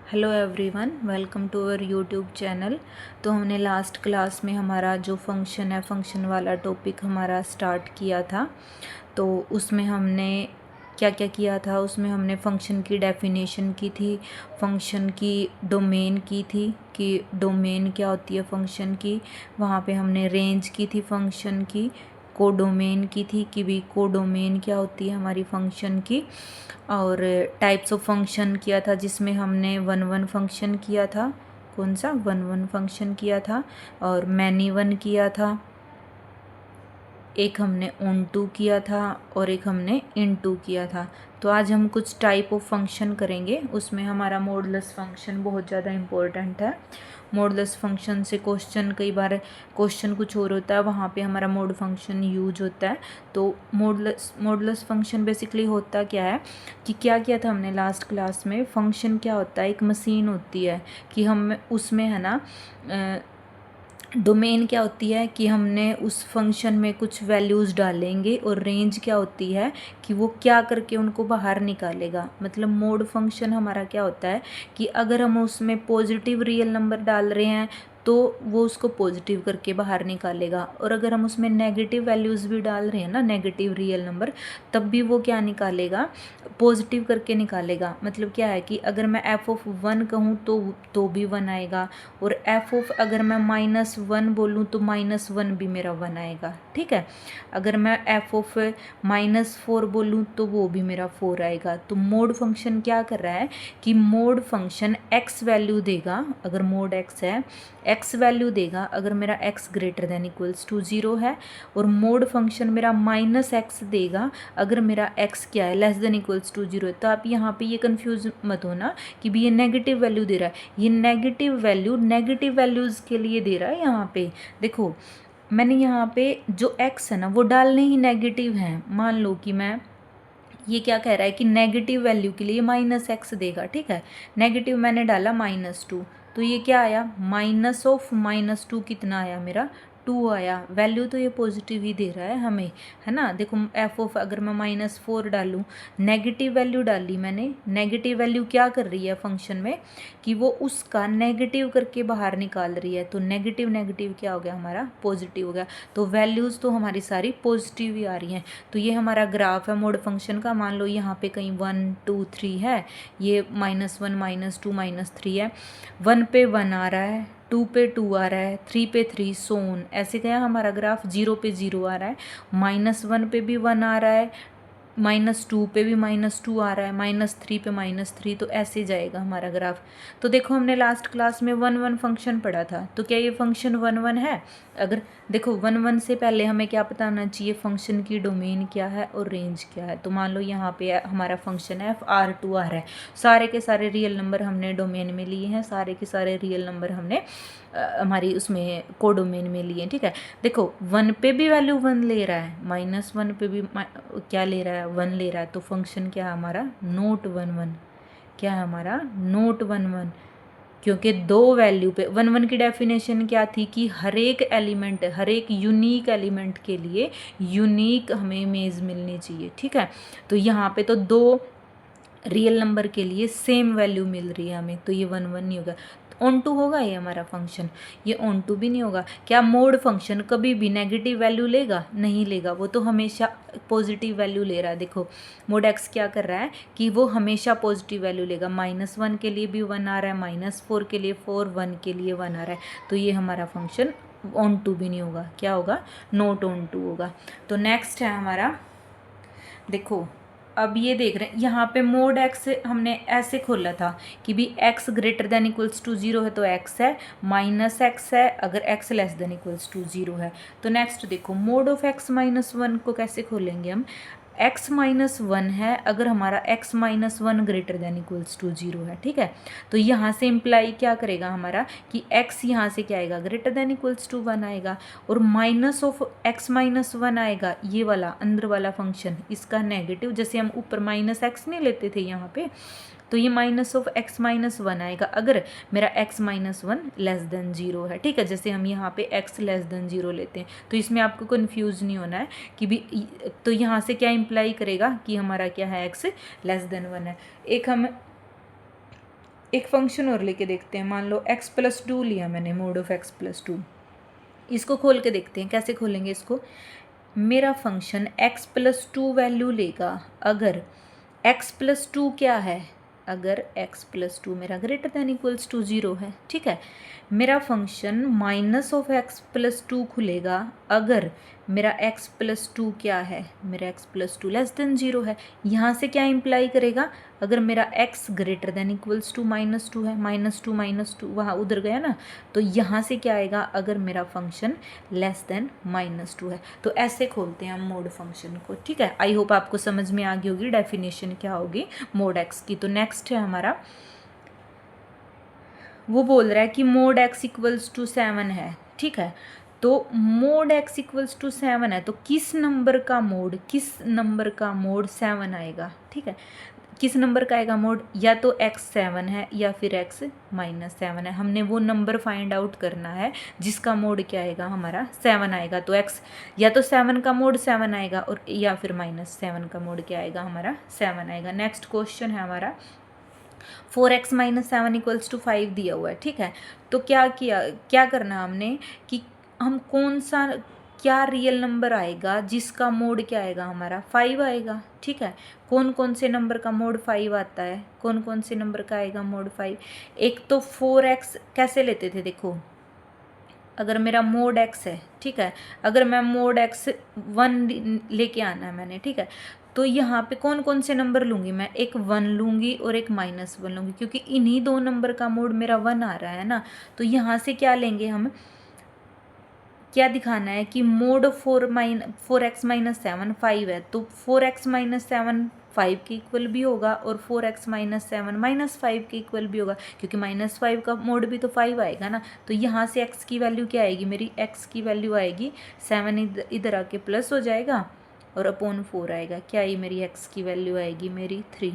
Hello everyone, welcome to our YouTube channel. तो हमने last class में हमारा जो फंक्शन है, फंक्शन वाला टॉपिक हमारा स्टार्ट किया था। तो उसमें हमने क्या क्या किया था, उसमें हमने फंक्शन की डेफिनेशन की थी, फंक्शन की डोमेन की थी कि डोमेन क्या होती है फंक्शन की। वहाँ पे हमने रेंज की थी फंक्शन की, कोडोमेन की थी कि भी कोडोमेन क्या होती है हमारी फंक्शन की, और टाइप्स ऑफ फंक्शन किया था जिसमें हमने वन वन फंक्शन किया था। कौन सा? वन वन फंक्शन किया था, और मैनी वन किया था, एक हमने ऑन टू किया था और एक हमने इन टू किया था। तो आज हम कुछ टाइप ऑफ फंक्शन करेंगे। उसमें हमारा मॉडुलस फंक्शन बहुत ज़्यादा इम्पोर्टेंट है। मॉडुलस फंक्शन से क्वेश्चन, कई बार क्वेश्चन कुछ और होता है, वहाँ पे हमारा मोड फंक्शन यूज होता है। तो मॉडुलस फंक्शन बेसिकली होता क्या है कि क्या किया था हमने लास्ट क्लास में। फंक्शन क्या होता है, एक मशीन होती है कि हम उसमें है ना डोमेन क्या होती है कि हमने उस फंक्शन में कुछ वैल्यूज़ डालेंगे, और रेंज क्या होती है कि वो क्या करके उनको बाहर निकालेगा। मतलब मोड फंक्शन हमारा क्या होता है कि अगर हम उसमें पॉजिटिव रियल नंबर डाल रहे हैं तो वो उसको पॉजिटिव करके बाहर निकालेगा, और अगर हम उसमें नेगेटिव वैल्यूज़ भी डाल रहे हैं ना, नेगेटिव रियल नंबर, तब भी वो क्या निकालेगा, पॉजिटिव करके निकालेगा। मतलब क्या है कि अगर मैं एफ ऑफ वन कहूँ तो भी वन आएगा, और एफ ऑफ अगर मैं माइनस वन बोलूँ तो माइनस वन भी मेरा वन आएगा। ठीक है, अगर मैं एफ ऑफ माइनस फोर बोलूँ तो वो भी मेरा फोर आएगा। तो मोड फंक्शन क्या कर रहा है कि मोड फंक्शन एक्स वैल्यू देगा, अगर मोड एक्स है एक्स वैल्यू देगा अगर मेरा x greater than equals to zero है, और मोड फंक्शन मेरा माइनस एक्स देगा अगर मेरा एक्स क्या है, less than equals to zero है। तो आप यहाँ पे ये कंफ्यूज मत होना कि भी ये नेगेटिव वैल्यू दे रहा है। ये नेगेटिव वैल्यू नेगेटिव वैल्यूज़ के लिए दे रहा है। यहाँ पे देखो, मैंने यहाँ पे जो एक्स है ना वो डालने ही नेगेटिव हैं। मान लो कि मैं ये क्या कह रहा है कि नेगेटिव वैल्यू के लिए माइनस एक्स देगा। ठीक है, नेगेटिव मैंने डाला माइनस टू, तो ये क्या आया, माइनस ऑफ माइनस टू कितना आया मेरा, टू आया। वैल्यू तो ये पॉजिटिव ही दे रहा है हमें, है ना। देखो एफ ऑफ अगर मैं माइनस फोर डालूँ, नेगेटिव वैल्यू डाली मैंने, नेगेटिव वैल्यू क्या कर रही है फंक्शन में कि वो उसका नेगेटिव करके बाहर निकाल रही है। तो नेगेटिव नेगेटिव क्या हो गया हमारा, पॉजिटिव हो गया। तो वैल्यूज़ तो हमारी सारी पॉजिटिव ही आ रही हैं। तो ये हमारा ग्राफ है मोड फंक्शन का। मान लो यहाँ पे कहीं 1 2 3 है, ये -1 -2 -3 है, 1 पे 1 आ रहा है, 2 पे 2 आ रहा है, 3 पे 3, सोन ऐसे गया हमारा ग्राफ। 0 पे 0 आ रहा है, -1 पे भी 1 आ रहा है, -2 पे भी -2 आ रहा है, -3 पे -3, तो ऐसे जाएगा हमारा ग्राफ। तो देखो हमने लास्ट क्लास में वन वन फंक्शन पढ़ा था, तो क्या ये फंक्शन वन वन है? अगर देखो वन वन से पहले हमें क्या पता होना चाहिए, फंक्शन की डोमेन क्या है और रेंज क्या है। तो मान लो यहाँ पे हमारा फंक्शन है R2 आ रहा है, सारे के सारे रियल नंबर हमने डोमेन में लिए हैं, सारे के सारे रियल नंबर हमने हमारी उसमें कोडोमेन में लिए। ठीक है, देखो वन पे भी वैल्यू वन ले रहा है, -1 पे भी क्या ले रहा है, वन ले रहा है। तो फंक्शन क्या है हमारा, नोट वन वन। क्या है हमारा, नोट वन वन, क्योंकि दो वैल्यू पे वन वन की डेफिनेशन क्या थी कि हर एक एलिमेंट, हर एक यूनिक एलिमेंट के लिए यूनिक हमें इमेज मिलनी चाहिए। ठीक है, तो यहाँ पे तो दो रियल नंबर के लिए सेम वैल्यू मिल रही है हमें, तो ये वन वन नहीं होगा। ऑन टू होगा ये हमारा फंक्शन, ये ऑन टू भी नहीं होगा। क्या मोड फंक्शन कभी भी नेगेटिव वैल्यू लेगा? नहीं लेगा, वो तो हमेशा पॉजिटिव वैल्यू ले रहा है। देखो मोड एक्स क्या कर रहा है कि वो हमेशा पॉजिटिव वैल्यू लेगा। -1 के लिए भी 1 आ रहा है, -4 के लिए 4, 1 के लिए 1 आ रहा है। तो ये हमारा फंक्शन ऑन टू भी नहीं होगा, क्या होगा, नॉट ऑन टू होगा। तो नेक्स्ट है हमारा, देखो अब ये देख रहे हैं यहाँ पे मोड एक्स हमने ऐसे खोला था कि भी x greater than equals to zero है तो एक्स है, माइनस एक्स है अगर x less than equals to zero है। तो नेक्स्ट देखो मोड ऑफ एक्स -1 को कैसे खोलेंगे हम, x -1 है अगर हमारा x -1 greater than equals to zero है। ठीक है, तो यहाँ से इम्प्लाई क्या करेगा हमारा कि x यहाँ से क्या आएगा, ग्रेटर देन इक्वल्स टू 1 आएगा, और माइनस ऑफ x -1 आएगा, ये वाला अंदर वाला फंक्शन इसका नेगेटिव, जैसे हम ऊपर -x नहीं लेते थे यहाँ पे, तो ये माइनस ऑफ x -1 आएगा अगर मेरा x -1 लेस देन ज़ीरो है। ठीक है, जैसे हम यहाँ पे x लेस देन ज़ीरो लेते हैं, तो इसमें आपको कन्फ्यूज़ नहीं होना है कि भी, तो यहाँ से क्या इम्प्लाई करेगा कि हमारा क्या है, x लेस देन 1 है। एक हम एक फंक्शन और लेके देखते हैं। मान लो x+2 लिया मैंने, मोड ऑफ x+2। इसको खोल के देखते हैं, कैसे खोलेंगे इसको। मेरा फंक्शन x+2 वैल्यू लेगा अगर x+2 क्या है, अगर x+2 मेरा ग्रेटर दैन इक्वल्स टू 0 है, ठीक है। मेरा फंक्शन माइनस ऑफ x+2 खुलेगा अगर मेरा x+2 क्या है, मेरा x+2 लेस देन 0 है। यहाँ से क्या इम्प्लाई करेगा, अगर मेरा x greater than equals to -2 है, -2 वहाँ उधर गया ना, तो यहाँ से क्या आएगा, अगर मेरा फंक्शन लेस देन -2 है। तो ऐसे खोलते हैं हम मोड फंक्शन को, ठीक है। आई होप आपको समझ में आ गई होगी डेफिनेशन क्या होगी मोड x की। तो नेक्स्ट है हमारा, वो बोल रहा है कि मोड x इक्वल्स टू 7 है, ठीक है। तो मोड x इक्वल्स टू 7 है, तो किस नंबर का मोड 7 आएगा, ठीक है। किस नंबर का आएगा मोड, या तो x 7 है या फिर x -7 है। हमने वो नंबर फाइंड आउट करना है जिसका मोड क्या आएगा, हमारा 7 आएगा। तो x या तो 7 का मोड 7 आएगा, और या फिर -7 का मोड क्या आएगा, हमारा 7 आएगा। नेक्स्ट क्वेश्चन है हमारा 4x - 7 इक्वल्स टू 5 दिया हुआ है, ठीक है। तो क्या करना हमने कि हम क्या रियल नंबर आएगा जिसका मोड क्या आएगा, हमारा 5 आएगा, ठीक है। कौन कौन से नंबर का मोड 5 आता है, कौन कौन से नंबर का आएगा मोड 5। एक तो 4x कैसे लेते थे, देखो अगर मेरा मोड x है, ठीक है, अगर मैं मोड x 1 लेके आना है मैंने, ठीक है, तो यहाँ पे कौन कौन से नंबर लूँगी मैं, एक 1 लूँगी और एक -1 लूँगी, क्योंकि इन्हीं दो नंबर का मोड मेरा 1 आ रहा है ना। तो यहाँ से क्या लेंगे हम, क्या दिखाना है कि मोड 4x - 7 5 है, तो 4x - 7 5 के इक्वल भी होगा और 4x - 7 -5 के इक्वल भी होगा, क्योंकि -5 का मोड भी तो 5 आएगा ना। तो यहाँ से x की वैल्यू क्या आएगी, मेरी x की वैल्यू आएगी 7 इधर आके प्लस हो जाएगा और अपॉन 4 आएगा। क्या आई मेरी x की वैल्यू आएगी मेरी 3।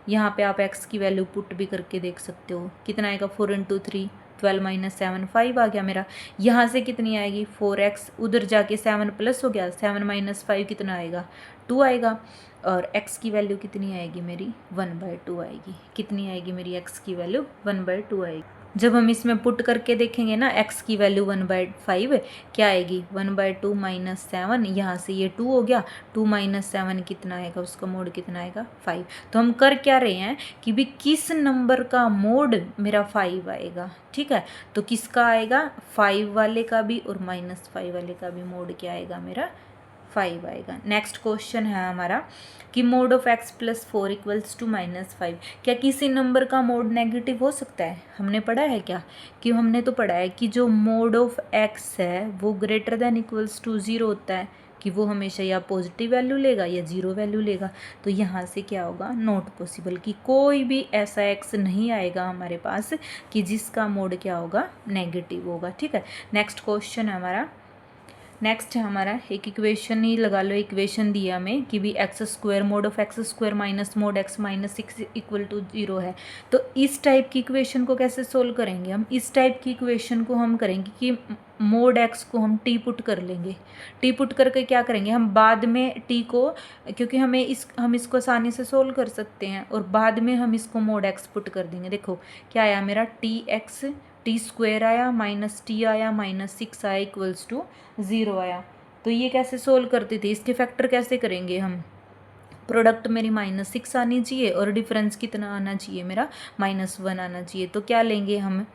यहाँ पे आप x की वैल्यू पुट भी करके देख सकते हो, कितना आएगा 4 × 3 12 - 7 5 आ गया मेरा। यहाँ से कितनी आएगी 4x, उधर जाके 7 प्लस हो गया, 7 - 5 कितना आएगा 2 आएगा, और x की वैल्यू कितनी आएगी मेरी 1/2 आएगी। कितनी आएगी मेरी x की वैल्यू 1/2 आएगी। जब हम इसमें पुट करके देखेंगे ना, x की वैल्यू 1/5 क्या आएगी 1/2 - 7, यहाँ से ये 2 हो गया, 2 - 7 कितना आएगा, उसका मोड कितना आएगा 5। तो हम कर क्या रहे हैं कि भी किस नंबर का मोड मेरा 5 आएगा, ठीक है। तो किसका आएगा 5 वाले का भी और -5 वाले का भी मोड क्या आएगा, मेरा 5 आएगा। नेक्स्ट क्वेश्चन है हमारा कि mod of x+4 equals to -5। क्या किसी नंबर का मोड नेगेटिव हो सकता है, हमने पढ़ा है क्या, कि हमने तो पढ़ा है कि जो मोड ऑफ x है वो ग्रेटर देन इक्वल्स टू 0 होता है, कि वो हमेशा या पॉजिटिव वैल्यू लेगा या 0 वैल्यू लेगा। तो यहाँ से क्या होगा, नॉट पॉसिबल, कि कोई भी ऐसा x नहीं आएगा हमारे पास कि जिसका मोड क्या होगा, नेगेटिव होगा, ठीक है। नेक्स्ट क्वेश्चन है हमारा, नेक्स्ट है हमारा एक इक्वेशन ही लगा लो, इक्वेशन दिया हमें कि भी x² mod of x² minus mod x -6 equal to 0 है। तो इस टाइप की इक्वेशन को कैसे सोल्व करेंगे हम, इस टाइप की इक्वेशन को हम करेंगे कि मोड x को हम t पुट कर लेंगे। t पुट करके क्या करेंगे हम, बाद में t को, क्योंकि हम इसको आसानी से सोल्व कर सकते हैं, और बाद में हम इसको मोड x पुट कर देंगे। देखो क्या आया मेरा t² आया -t आया -6 आया इक्वल्स टू 0 आया। तो ये कैसे सोल्व करते थे, इसके फैक्टर कैसे करेंगे हम, प्रोडक्ट मेरी -6 आनी चाहिए और डिफरेंस कितना आना चाहिए, मेरा -1 आना चाहिए। तो क्या लेंगे हम,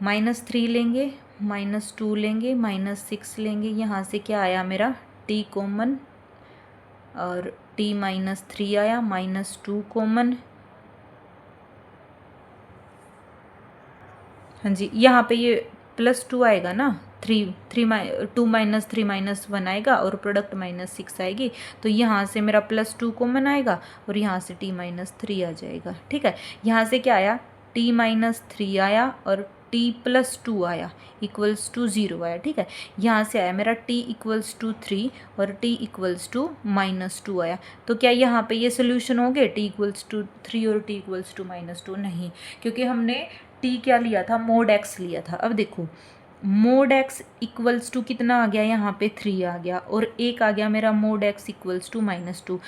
-3 लेंगे, -2 लेंगे, -6 लेंगे। यहाँ से क्या आया मेरा t कॉमन, और t -3 आया, -2 कॉमन, हाँ जी, यहाँ पे ये +2 आएगा ना, 2 -3 -1 आएगा और प्रोडक्ट -6 आएगी। तो यहाँ से मेरा +2 कॉमन आएगा और यहाँ से t -3 आ जाएगा, ठीक है। यहाँ से क्या आया t -3 आया और t +2 आया इक्वल्स टू 0 आया, ठीक है। यहाँ से आया मेरा t इक्वल्स टू 3 और t इक्वल्स टू -2 आया। तो क्या यहाँ पे ये सोल्यूशन हो गए, t इक्वल्स टू 3 और t इक्वल्स टू -2, नहीं, क्योंकि हमने t क्या लिया था, मोड x लिया था। अब देखो मोड x इक्वल्स टू कितना आ गया, यहाँ पे 3 आ गया, और एक आ गया मेरा मोड x इक्वल्स टू -2।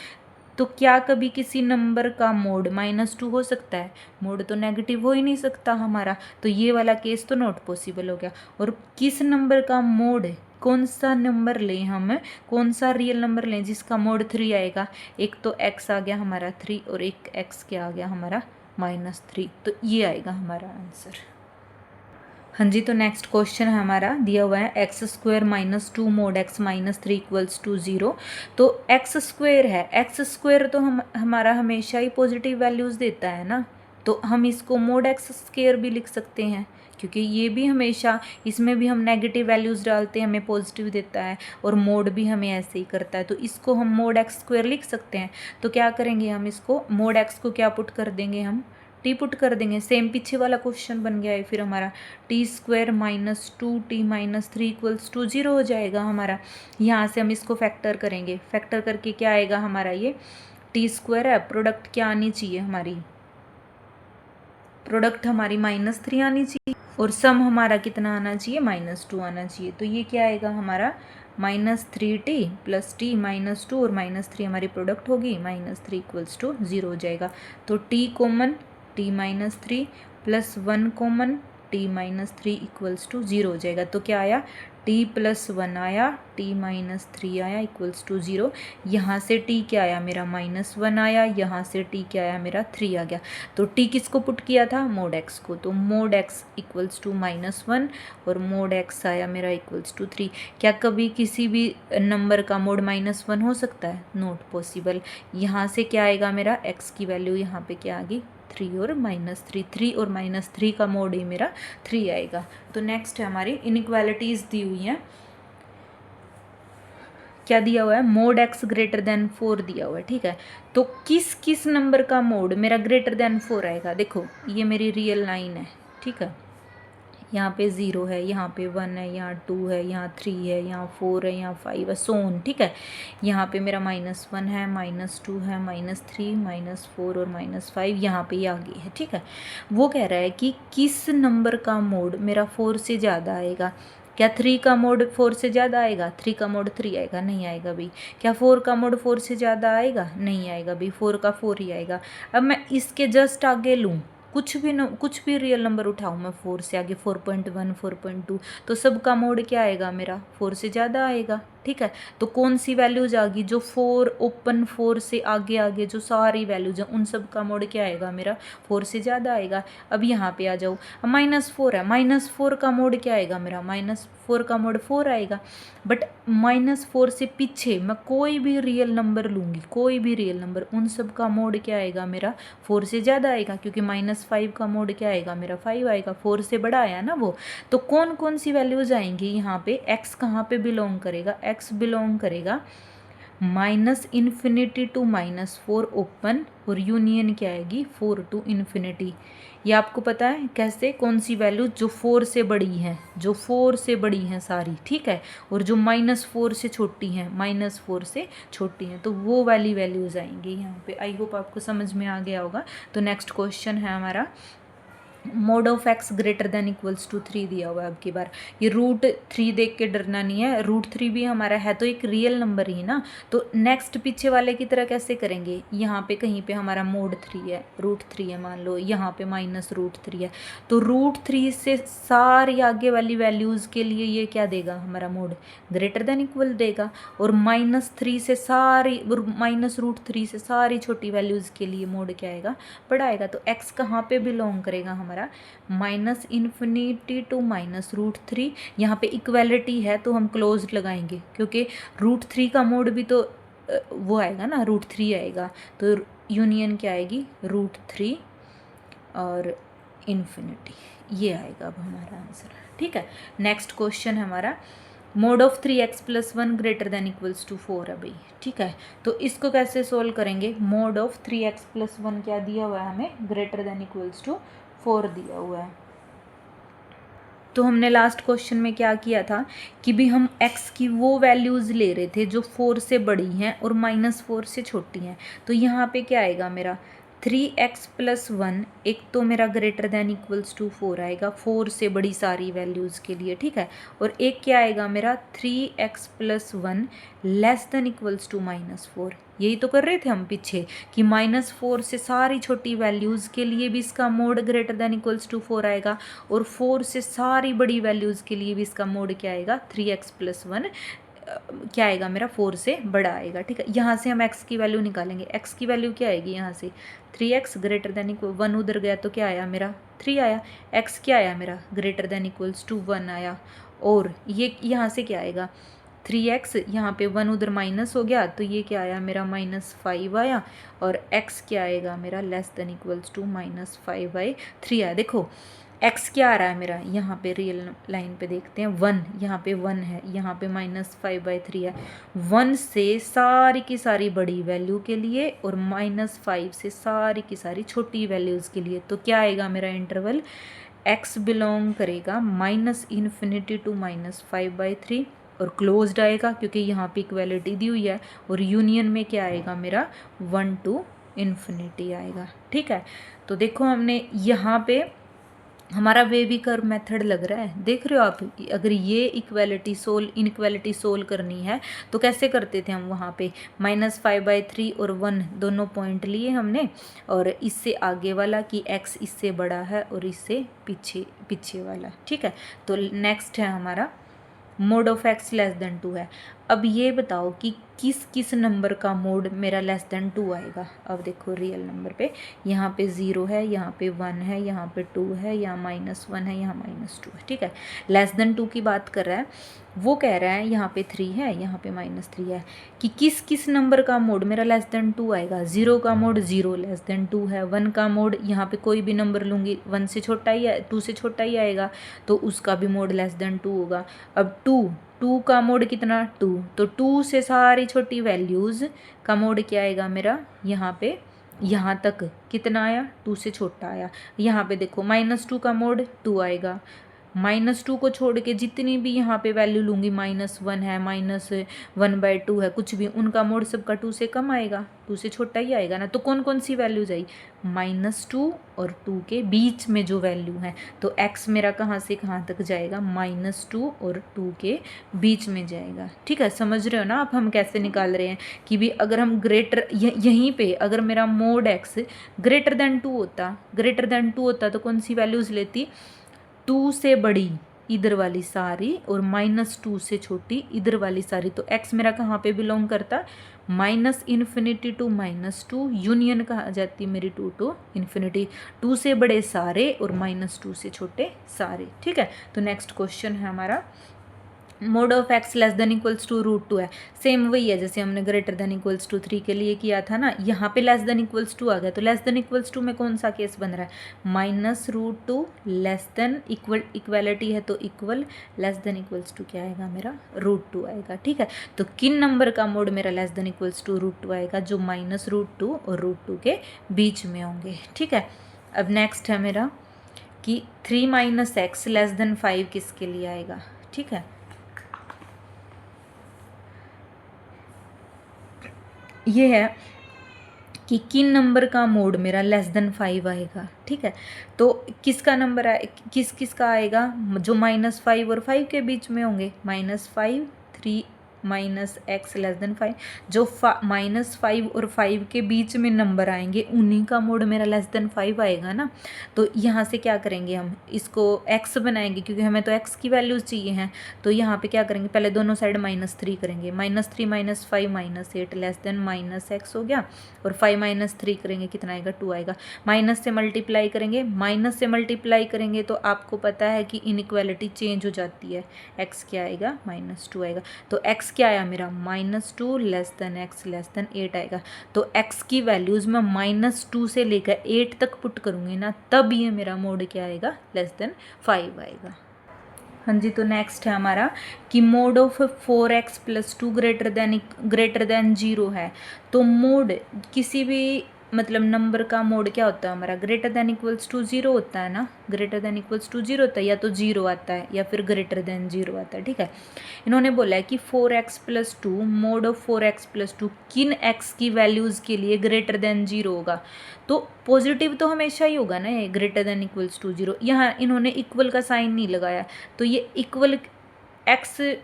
तो क्या कभी किसी नंबर का मोड -2 हो सकता है? मोड तो नेगेटिव हो ही नहीं सकता हमारा, तो ये वाला केस तो नॉट पॉसिबल हो गया। और किस नंबर का मोड, कौन सा नंबर लें हम, कौन सा रियल नंबर लें जिसका मोड 3 आएगा? एक तो x आ गया हमारा 3 और एक x क्या आ गया हमारा -3, तो ये आएगा हमारा आंसर। हाँ जी, तो नेक्स्ट क्वेश्चन हमारा दिया हुआ है x² - 2 mod x - 3 = 0। तो x² है, x² तो हमारा हमेशा ही पॉजिटिव वैल्यूज़ देता है ना, तो हम इसको mod x² भी लिख सकते हैं, क्योंकि ये भी हमेशा, इसमें भी हम नेगेटिव वैल्यूज़ डालते हैं हमें पॉजिटिव देता है, और मोड भी हमें ऐसे ही करता है, तो इसको हम mod x² लिख सकते हैं। तो क्या करेंगे हम, इसको mod x को क्या पुट कर देंगे हम, टी पुट कर देंगे। सेम पीछे वाला क्वेश्चन बन गया है फिर हमारा, t² - 2t - 3 = 0 हो जाएगा हमारा। यहाँ से हम इसको फैक्टर करेंगे, फैक्टर करके क्या आएगा हमारा, ये t² है, प्रोडक्ट क्या आनी चाहिए हमारी, प्रोडक्ट हमारी -3 आनी चाहिए, और सम हमारा कितना आना चाहिए, -2 आना चाहिए। तो ये क्या आएगा हमारा -3t + t - 2 और -3 हमारी प्रोडक्ट होगी, -3 = 0 हो जाएगा। तो t common t - 3 + 1 common t - 3 = 0 हो जाएगा। तो क्या आया, t + 1 आया, t - 3 आया = 0। यहाँ से t क्या आया मेरा -1 आया, यहाँ से t क्या आया मेरा 3 आ गया। तो t किसको पुट किया था, mod x को, तो mod x = -1 और mod x आया मेरा =3। क्या कभी किसी भी नंबर का मोड -1 हो सकता है? Not possible. यहाँ से क्या आएगा मेरा, x की वैल्यू यहाँ पे क्या आ गई, 3 और -3, 3 और -3 का मोड ही मेरा 3 आएगा। तो नेक्स्ट है हमारी इनइक्वालिटीज़ दी हुई हैं। क्या दिया हुआ है, mod x > 4 दिया हुआ है, ठीक है। तो किस किस नंबर का मोड मेरा >4 आएगा? देखो ये मेरी रियल लाइन है, ठीक है, यहाँ पे 0 है, यहाँ पे 1 है, यहाँ 2 है, यहाँ 3 है, यहाँ 4 है, यहाँ 5 है, सो ऑन, ठीक है। यहाँ पे मेरा -1 है, -2 है, -3 -4 और -5 यहाँ पे ये आगे है, ठीक है। वो कह रहा है कि किस नंबर का मोड मेरा 4 से ज़्यादा आएगा? क्या 3 का मोड 4 से ज़्यादा आएगा? 3 का मोड 3 आएगा? नहीं आएगा भाई। क्या 4 का मोड 4 से ज़्यादा आएगा? नहीं आएगा भाई, 4 का 4 ही आएगा। अब मैं इसके जस्ट आगे लूँ, कुछ भी रियल नंबर उठाऊँ मैं 4 से आगे, 4.1 4.2, तो सबका मोड क्या आएगा मेरा, 4 से ज़्यादा आएगा, ठीक है। तो कौन सी वैल्यूज आ गई, जो 4 ओपन 4 से आगे आगे जो सारी वैल्यूज हैं उन सब का मोड क्या आएगा मेरा, 4 से ज़्यादा आएगा। अब यहाँ पे आ जाओ, -4 है, -4 का मोड क्या आएगा मेरा, -4 का मोड 4 आएगा। बट -4 से पीछे मैं कोई भी रियल नंबर लूँगी, कोई भी रियल नंबर, उन सब का मोड क्या आएगा मेरा, 4 से ज़्यादा आएगा, क्योंकि -5 का मोड क्या आएगा मेरा, 5 आएगा, 4 से बड़ा आया ना वो। तो कौन कौन सी वैल्यूज आएंगी यहाँ पे, x कहाँ पे बिलोंग करेगा, x बिलोंग करेगा -∞ to -4 ओपन, और यूनियन क्या आएगी 4 to ∞। ये आपको पता है कैसे, कौन सी वैल्यू, जो 4 से बड़ी हैं, जो 4 से बड़ी हैं सारी, ठीक है, और जो -4 से छोटी हैं, -4 से छोटी हैं, तो वो वाली वैल्यूज़ आएंगी यहाँ पे। आई होप आपको समझ में आ गया होगा। तो नेक्स्ट क्वेश्चन है हमारा, mod of x > 3 दिया हुआ है। अब की बार ये √3 देख के डरना नहीं है, √3 भी हमारा है तो एक रियल नंबर ही ना। तो नेक्स्ट पीछे वाले की तरह कैसे करेंगे, यहाँ पे कहीं पे हमारा mod 3 है, √3 है मान लो, यहाँ पे -√3 है, तो √3 से सारी आगे वाली वैल्यूज़ के लिए ये क्या देगा हमारा मोड, > देगा, और -3 से सारी, -√3 से सारी छोटी वैल्यूज़ के लिए मोड क्या आएगा, बड़ा आएगा। तो x कहाँ पे बिलोंग करेगा हमारा, -∞ to -√3। यहाँ पे इक्वलिटी है तो हम क्लोज लगाएंगे, क्योंकि √3 का मोड भी तो वो आएगा ना, √3 आएगा, तो यूनियन क्या आएगी, √3 और इन्फिनिटी, ये आएगा अब हमारा आंसर, ठीक है। नेक्स्ट क्वेश्चन हमारा, mod of 3x + 1 > 4 है भाई, ठीक है। तो इसको कैसे सोल्व करेंगे, mod of 3x + 1 क्या दिया हुआ है हमें, > 4 दिया हुआ है। तो हमने लास्ट क्वेश्चन में क्या किया था कि भी हम x की वो वैल्यूज़ ले रहे थे जो 4 से बड़ी हैं और -4 से छोटी हैं। तो यहाँ पे क्या आएगा मेरा, 3x+1 एक तो मेरा ग्रेटर देन इक्वल्स टू 4 आएगा, 4 से बड़ी सारी वैल्यूज़ के लिए, ठीक है। और एक क्या आएगा मेरा 3x+1 less than equals to -4। यही तो कर रहे थे हम पीछे कि -4 से सारी छोटी वैल्यूज़ के लिए भी इसका mod greater than equals to 4 आएगा, और 4 से सारी बड़ी वैल्यूज़ के लिए भी इसका मोड क्या आएगा 3x+1 क्या आएगा मेरा 4 से बड़ा आएगा, ठीक है। यहाँ से हम x की वैल्यू निकालेंगे, x की वैल्यू क्या आएगी यहाँ से 3x ग्रेटर देन इक्वल 1 उधर गया तो क्या आया मेरा 3 आया, x क्या आया मेरा ग्रेटर देन इक्वल्स टू 1 आया, और ये यहाँ से क्या आएगा 3x, यहाँ पे 1 उधर माइनस हो गया तो ये क्या आया मेरा -5 आया, और x क्या आएगा मेरा लेस देन इक्वल्स टू -5/3 आया। देखो x क्या आ रहा है मेरा, यहाँ पे रियल लाइन पे देखते हैं 1, यहाँ पे 1 है, यहाँ पे -5/3 है। 1 से सारी की सारी बड़ी वैल्यू के लिए और -5 से सारी की सारी छोटी वैल्यूज़ के लिए, तो क्या आएगा मेरा इंटरवल x बिलोंग करेगा -∞ टू -5/3 और क्लोज्ड आएगा क्योंकि यहाँ पे इक्वेलिटी दी हुई है, और यूनियन में क्या आएगा मेरा 1 टू ∞ आएगा, ठीक है। तो देखो हमने यहाँ पे हमारा वेवी कर्व मेथड लग रहा है, देख रहे हो आप। अगर ये इनइक्वालिटी सोल्व करनी है तो कैसे करते थे हम, वहाँ पे -5/3 और 1 दोनों पॉइंट लिए हमने, और इससे आगे वाला कि x इससे बड़ा है और इससे पीछे वाला, ठीक है। तो नेक्स्ट है हमारा mod of x less then 2 है। अब ये बताओ कि किस किस नंबर का मोड मेरा लेस देन 2 आएगा। अब देखो रियल नंबर पे यहाँ पे 0 है, यहाँ पे 1 है, यहाँ पे 2 है, यहाँ -1 है, यहाँ -2 है, ठीक है। लेस देन 2 की बात कर रहा है, वो कह रहा है यहाँ पे 3 है, यहाँ पे -3 है, कि किस किस नंबर का मोड मेरा लेस देन 2 आएगा। 0 का मोड 0 लेस देन 2 है, 1 का मोड यहाँ पे कोई भी नंबर लूँगी 1 से छोटा ही है, 2 से छोटा ही आएगा, तो उसका भी मोड लेस देन 2 होगा। अब 2 का मोड कितना 2, तो 2 से सारी छोटी वैल्यूज़ का मोड क्या आएगा मेरा, यहाँ पे यहाँ तक कितना आया 2 से छोटा आया। यहाँ पे देखो -2 का मोड 2 आएगा, -2 को छोड़ के जितनी भी यहाँ पे वैल्यू लूँगी -1 है, -1/2 है, कुछ भी, उनका मोड सबका 2 से कम आएगा, 2 से छोटा ही आएगा ना। तो कौन कौन सी वैल्यूज आई, -2 और 2 के बीच में जो वैल्यू है, तो x मेरा कहाँ से कहाँ तक जाएगा, -2 और 2 के बीच में जाएगा, ठीक है। समझ रहे हो ना आप हम कैसे निकाल रहे हैं कि भी अगर हम यहीं पे अगर मेरा मोड x ग्रेटर देन 2 होता तो कौन सी वैल्यूज़ लेती, 2 से बड़ी इधर वाली सारी और -2 से छोटी इधर वाली सारी। तो x मेरा कहाँ पे बिलोंग करता, -∞ टू -2, यूनियन कहाँ आ जाती मेरी 2 टू ∞, 2 से बड़े सारे और -2 से छोटे सारे, ठीक है। तो नेक्स्ट क्वेश्चन है हमारा mod of x less than equals to √2 है। सेम वही है जैसे हमने ग्रेटर देन इक्वल्स टू 3 के लिए किया था ना, यहाँ पे लेस देन इक्वल्स टू आ गया, तो लेस देन इक्वल्स टू में कौन सा केस बन रहा है, -√2 लेस देन इक्वलिटी है तो equal, less than equals to क्या आएगा मेरा √2 आएगा, ठीक है। तो किन नंबर का मोड मेरा लेस देन इक्वल्स टू √2 आएगा, जो -√2 और √2 के बीच में होंगे, ठीक है। अब नेक्स्ट है मेरा कि 3 - x लेस देन 5 किसके लिए आएगा, ठीक है। ये है कि किन नंबर का मोड मेरा लेस देन 5 आएगा, ठीक है। तो किसका नंबर है, किस किस का आएगा, जो -5 और 5 के बीच में होंगे, -5 3 -x लेस देन 5, जो -5 और 5 के बीच में नंबर आएंगे उन्हीं का मोड मेरा लेस देन 5 आएगा ना। तो यहाँ से क्या करेंगे, हम इसको x बनाएंगे क्योंकि हमें तो x की वैल्यूज़ चाहिए हैं। तो यहाँ पे क्या करेंगे, पहले दोनों साइड -3 करेंगे, -3 - 5 -8 लेस देन -x हो गया, और 5 - 3 करेंगे कितना आएगा 2 आएगा। माइनस से मल्टीप्लाई करेंगे तो आपको पता है कि इनइक्वालिटी चेंज हो जाती है, x क्या आएगा -2 आएगा। तो x क्या आया मेरा -2 less then x less then 8 आएगा। तो x की वैल्यूज़ मैं -2 से लेकर 8 तक पुट करूँगी ना, तब ये मेरा मोड क्या आएगा लेस देन 5 आएगा। हाँ जी, तो नेक्स्ट है हमारा कि mod of 4x + 2 greater than 0 है। तो मोड किसी भी मतलब नंबर का मोड क्या होता है हमारा, greater than equals to zero होता है ना, greater than equals to zero होता है, या तो जीरो आता है या फिर ग्रेटर देन जीरो आता है, ठीक है। इन्होंने बोला है कि 4x+2 मोड ऑफ 4x+2 किन x की वैल्यूज़ के लिए ग्रेटर देन जीरो होगा। तो पॉजिटिव तो हमेशा ही होगा ना ये, greater than equals to zero. यहाँ इन्होंने इक्वल का साइन नहीं लगाया, तो ये इक्वल x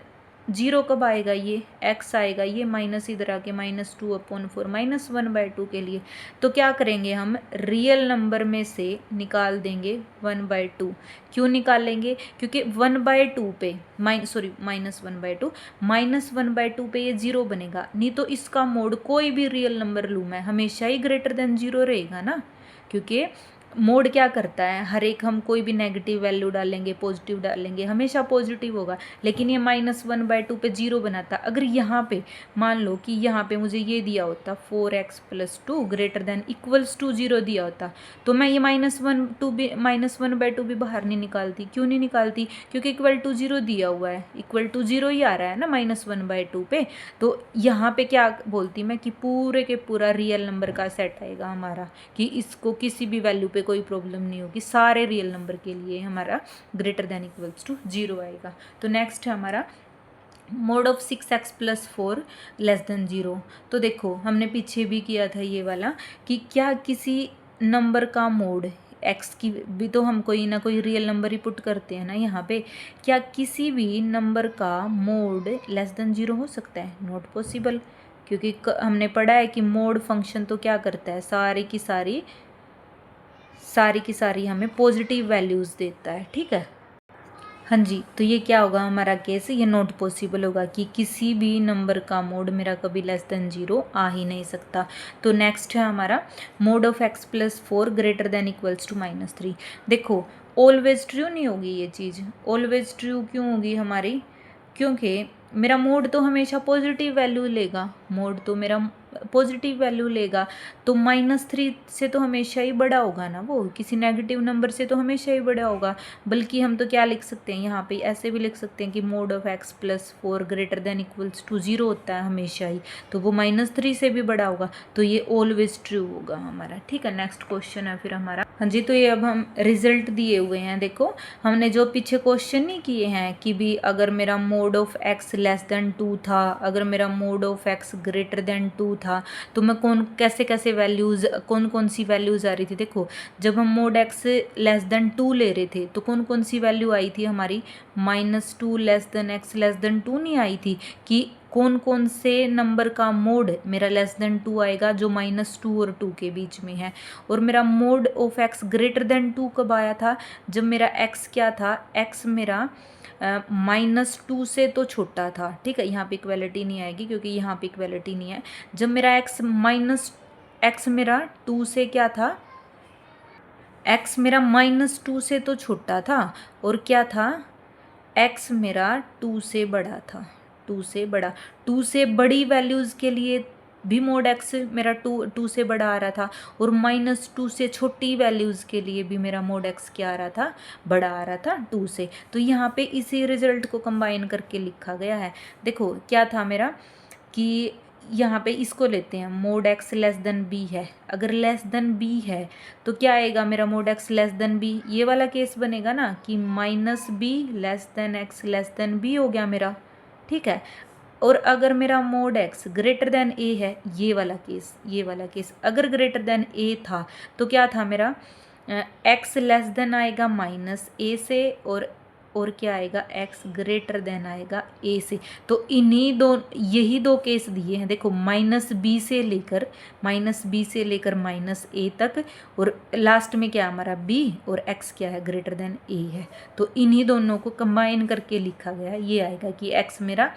जीरो कब आएगा, ये x आएगा, ये माइनस इधर आके -2/4 -1/2 के लिए। तो क्या करेंगे हम, रियल नंबर में से निकाल देंगे 1/2। क्यों निकालेंगे, क्योंकि 1/2 पे -1/2 पे ये जीरो बनेगा, नहीं तो इसका मोड कोई भी रियल नंबर लूँ मैं हमेशा ही ग्रेटर देन जीरो रहेगा ना, क्योंकि मोड क्या करता है, हर एक हम कोई भी नेगेटिव वैल्यू डालेंगे पॉजिटिव डालेंगे हमेशा पॉजिटिव होगा, लेकिन ये -1/2 पे जीरो बनाता। अगर यहाँ पे मान लो कि यहाँ पे मुझे ये दिया होता 4x+2 greater than equals to zero दिया होता, तो मैं ये -1/2 भी बाहर नहीं निकालती। क्यों नहीं निकालती, क्योंकि इक्वल टू जीरो दिया हुआ है, इक्वल टू जीरो ही आ रहा है ना -1/2 पे। तो यहाँ पे क्या बोलती मैं कि पूरे के पूरा रियल नंबर का सेट आएगा हमारा, कि इसको किसी भी वैल्यू पे कोई प्रॉब्लम नहीं होगी, सारे रियल नंबर के लिए हमारा greater than equals to zero आएगा। तो नेक्स्ट है हमारा mod of 6x+4 less than zero. तो देखो हमने पीछे भी किया था ये वाला, कि क्या किसी नंबर का मोड x की भी तो हम कोई ना कोई रियल नंबर ही पुट करते हैं ना यहाँ पे, क्या किसी भी नंबर का मोड लेस देन जीरो हो सकता है, नॉट पॉसिबल। क्योंकि हमने पढ़ा है कि मोड फंक्शन तो क्या करता है, सारी की सारी हमें पॉजिटिव वैल्यूज़ देता है, ठीक है। हाँ जी, तो ये क्या होगा हमारा केस, ये नॉट पॉसिबल होगा कि किसी भी नंबर का मोड मेरा कभी लेस देन जीरो आ ही नहीं सकता। तो नेक्स्ट है हमारा mod of x+4 greater than equals to -3। देखो ऑलवेज ट्रू नहीं होगी ये चीज़, ऑलवेज ट्रू क्यों होगी हमारी, क्योंकि मेरा मोड तो हमेशा पॉजिटिव वैल्यू लेगा, मोड तो मेरा पॉजिटिव वैल्यू लेगा, तो -3 से तो हमेशा ही बड़ा होगा ना, वो किसी नेगेटिव नंबर से तो हमेशा ही बड़ा होगा। बल्कि हम तो क्या लिख सकते हैं यहाँ पे, ऐसे भी लिख सकते हैं कि mod of x+4 greater than equals to zero होता है हमेशा ही, तो वो -3 से भी बड़ा होगा, तो ये ऑलवेज ट्रू होगा हमारा, ठीक है। नेक्स्ट क्वेश्चन है फिर हमारा, हाँ जी, तो ये अब हम रिजल्ट दिए हुए हैं। देखो हमने जो पीछे क्वेश्चन नहीं किए हैं कि भी अगर मेरा mode of x less then 2 था, अगर मेरा mode of x greater then 2 था, तो मैं कैसे वैल्यूज़ कौन सी वैल्यूज़ आ रही थी। देखो जब हम मोड x लेस देन 2 ले रहे थे तो कौन सी वैल्यू आई थी हमारी, -2 less then x less then 2 नहीं आई थी, कि कौन से नंबर का मोड मेरा लेस देन 2 आएगा जो -2 और 2 के बीच में है। और मेरा mode of x greater then 2 कब आया था, जब मेरा x क्या था, x मेरा -2 से तो छोटा था, ठीक है। यहाँ पे इक्वलिटी नहीं आएगी क्योंकि यहाँ पे इक्वलिटी नहीं है। जब मेरा x मेरा 2 से क्या था, x मेरा -2 से तो छोटा था, और क्या था, x मेरा 2 से बड़ा था, 2 से बड़ा, 2 से बड़ी वैल्यूज़ के लिए भी मोड x मेरा 2 से बड़ा आ रहा था, और -2 से छोटी वैल्यूज़ के लिए भी मेरा मोड x क्या आ रहा था, बड़ा आ रहा था 2 से। तो यहाँ पे इसी रिजल्ट को कंबाइन करके लिखा गया है। देखो क्या था मेरा, कि यहाँ पे इसको लेते हैं, mode x less then b है, अगर लेस देन b है तो क्या आएगा मेरा mode x less then b, ये वाला केस बनेगा ना कि -b less than x less then b हो गया मेरा, ठीक है। और अगर मेरा mode x greater then a है, ये वाला केस अगर ग्रेटर देन a था तो क्या था मेरा, x लेस देन आएगा -a से, और क्या आएगा, x ग्रेटर देन आएगा a से। तो यही दो केस दिए हैं। देखो -b से लेकर -a तक, और लास्ट में क्या हमारा b, और x क्या है, ग्रेटर देन a है। तो इन्हीं दोनों को कंबाइन करके लिखा गया है। ये आएगा कि x मेरा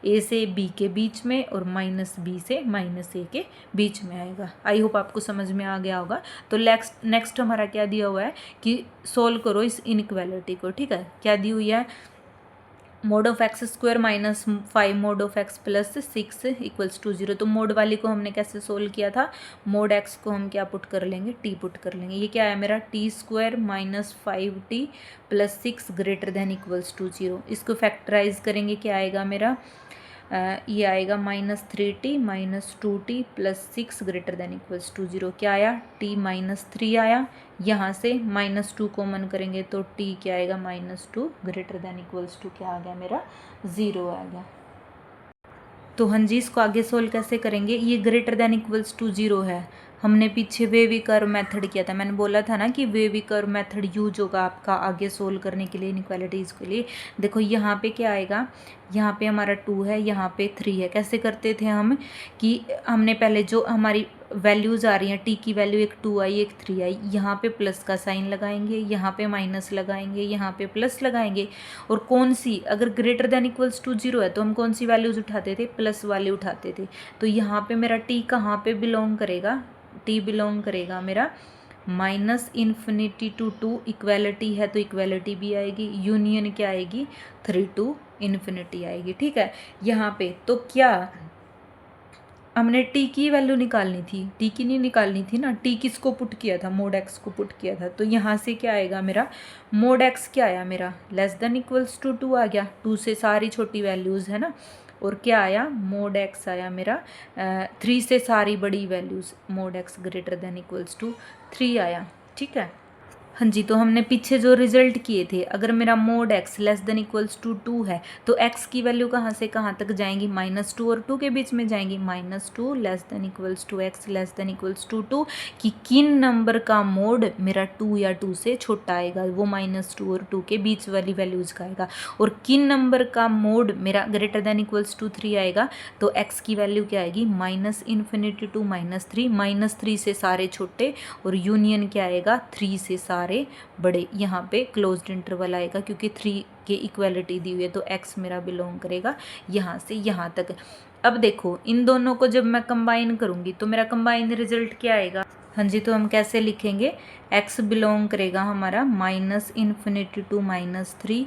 a से b के बीच में और -b से -a के बीच में आएगा। आई होप आपको समझ में आ गया होगा। तो नेक्स्ट हमारा क्या दिया हुआ है कि सोल्व करो इस इनइक्वालिटी को, ठीक है। क्या दी हुई है, mod of x² -5 mod of x + 6 equals to 0। तो मोड वाली को हमने कैसे सोल्व किया था, मोड x को हम क्या पुट कर लेंगे, t पुट कर लेंगे। ये क्या है मेरा, t² -5t + 6 greater than equals to 0। इसको फैक्टराइज करेंगे, क्या आएगा मेरा, ये आएगा -3t -2t +6 greater than equals to 0। क्या आया? t -3 आया। यहाँ से -2 कॉमन करेंगे तो t क्या आएगा? -2 ग्रेटर देन इक्वल्स टू क्या आ गया मेरा? 0 आ गया। तो हाँ जी, इसको आगे सोल्व कैसे करेंगे? ये ग्रेटर देन इक्वल्स टू 0 है। हमने पीछे वेवी कर्व मेथड किया था, मैंने बोला था ना कि वेवी कर्व मेथड यूज होगा आपका आगे सोल्व करने के लिए, इनइक्वालिटीज़ के लिए। देखो यहाँ पे क्या आएगा, यहाँ पे हमारा 2 है, यहाँ पे 3 है। कैसे करते थे हम कि हमने पहले जो हमारी वैल्यूज़ आ रही हैं, टी की वैल्यू एक 2 आई एक 3 आई, यहाँ पे प्लस का साइन लगाएंगे, यहाँ पे माइनस लगाएंगे, यहाँ पे प्लस लगाएंगे। और कौन सी, अगर ग्रेटर देन इक्वल्स टू 0 है तो हम कौन सी वैल्यूज़ उठाते थे? प्लस वाले उठाते थे। तो यहाँ पे मेरा टी कहाँ पे बिलोंग करेगा? टी बिलोंग करेगा मेरा -∞ टू 2। इक्वालिटी है तो इक्वालिटी भी आएगी, यूनियन क्या आएगी? 3 to ∞ आएगी। ठीक है, यहाँ पे तो क्या हमने टी की वैल्यू निकालनी थी, टी की नहीं निकालनी थी ना, टी किसको पुट किया था? मोड एक्स को पुट किया था। तो यहाँ से क्या आएगा मेरा? मोड एक्स क्या आया मेरा? लेस देन इक्वल्स टू 2 आ गया। 2 से सारी छोटी वैल्यूज़ है ना। और क्या आया? मोड एक्स आया मेरा 3 से सारी बड़ी values, mod x greater than equals to 3 आया। ठीक है, हाँ जी। तो हमने पीछे जो रिजल्ट किए थे, अगर मेरा mod x less than equals to 2 है तो एक्स की वैल्यू कहाँ से कहाँ तक जाएंगी? -2 और 2 के बीच में जाएंगी। -2 less than equals to x less than equals to 2 कि किन नंबर का मोड मेरा 2 या 2 से छोटा आएगा, वो -2 और 2 के बीच वाली वैल्यूज़ का आएगा। और किन नंबर का मोड मेरा ग्रेटर देन इक्वल्स टू 3 आएगा, तो एक्स की वैल्यू क्या आएगी? -∞ टू -3, -3 से सारे छोटे और यूनियन क्या आएगा? 3 से सारे बड़े। यहाँ पे क्लोज्ड इंटरवल आएगा क्योंकि 3 के इक्वालिटी दी हुई है, तो x मेरा बिलोंग करेगा यहाँ से यहाँ तक। अब देखो इन दोनों को जब मैं कंबाइन करूँगी तो मेरा कंबाइन रिजल्ट क्या आएगा? हाँ जी, तो हम कैसे लिखेंगे? x बिलोंग करेगा हमारा -∞ टू -3